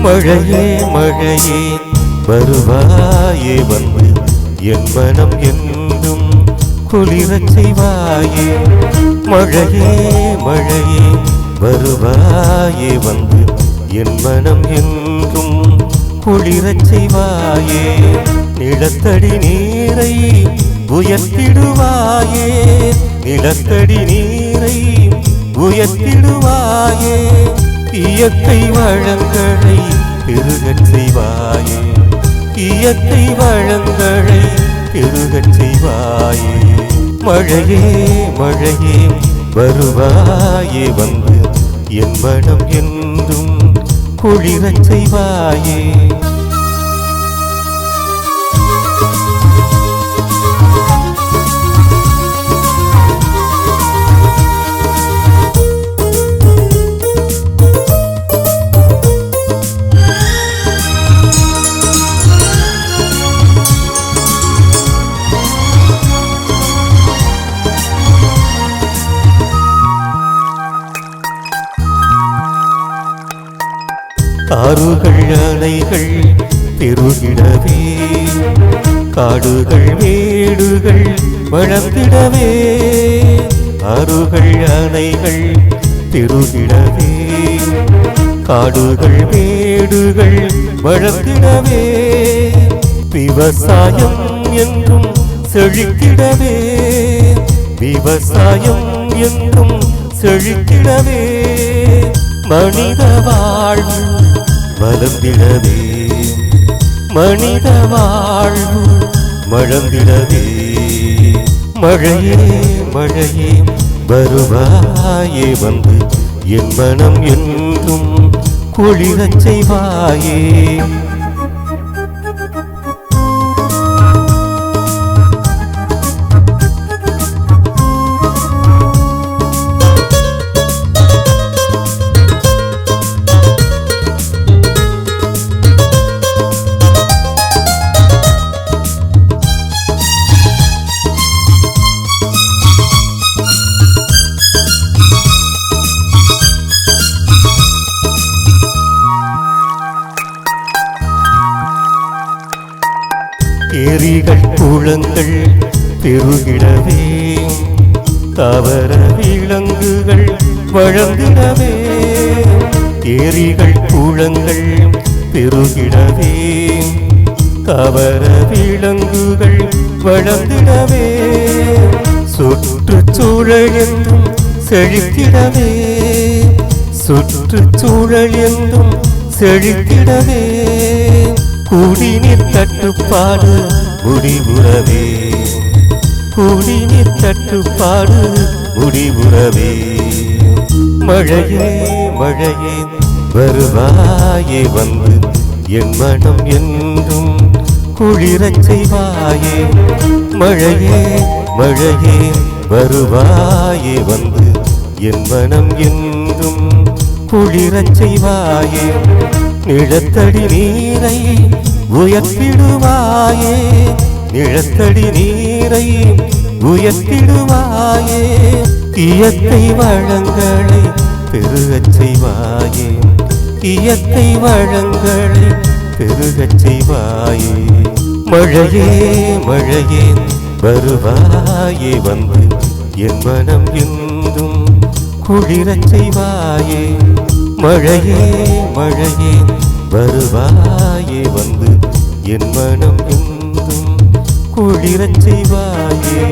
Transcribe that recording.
மழையே மழையே வருவாயே வந்து என் மனம் என்றும் குளிரச் செய்வாயே. மழையே மழையே வருவாயே வந்து என் மனம் என்றும் குளிரச் செய்வாயே. நிலத்தடி நீரை உயர்த்திடுவாயே, நிலத்தடி நீரை உயர்த்திடுவாயே. இயற்கை வளங்களை பெருகச் செய்வாயே, இயற்கை வளங்களை பெருகச் செய்வாயே. மழையே மழையே வருவாயே வந்து என் மனம் என்றும் குளிரச் செய்வாயே. ஆறுகள் அணைகள் பெருகிடவே, காடுகள் மேடுகள் வளர்ந்திடவே. ஆறுகள் அணைகள் பெருகிடவே, காடுகள் மேடுகள் வளர்ந்திடவே. விவசாயம் என்றும் செழித்திடவே, விவசாயம் என்றும் செழித்திடவே. மனித வாழ்வு மலர்ந்திடவே, மனித வாழ்வு மலர்ந்திடவே. மழையே மழையே வருவாயே வந்து என் மனம் என்றும் குளிரச் செய்வாயே. ஏரிகள் குளங்கள் பெருகிடவே, தாவர விலங்குகள் வளர்ந்திடவே. ஏரிகள் குளங்கள் பெருகிடவே, தாவர விலங்குகள் வளர்ந்திடவே. சுற்றுச்சூழல் என்றும் செழித்திடவே, சுற்றுச்சூழல் என்றும் செழித்திடவே. குடிநீர் தட்டுப்பாடு முடிவுறவே, குடிநீர் தட்டுப்பாடு முடிவுறவே. மழையே மழையே வருவாயே வந்து என் மனம் என்றும் குளிரச் செய்வாயே. மழையே மழையே வருவாயே வந்து என் மனம் என்றும் குளிரச் செய்வாயே. நிலத்தடி நீரை உயர்த்திடுவாயே, நிலத்தடி நீரை உயர்த்திடுவாயே. இயற்கை வளங்களை பெருகச் செய்வாயே, இயற்கை வளங்களை பெருகச் செய்வாயே. மழையே மழையே வருவாயே வந்து என் மனம் என்றும் குளிரச் செய்வாயே. மழையே மழையே வருவாயே வந்து என் மனம் என்றும் குளிரச் செய்வாயே.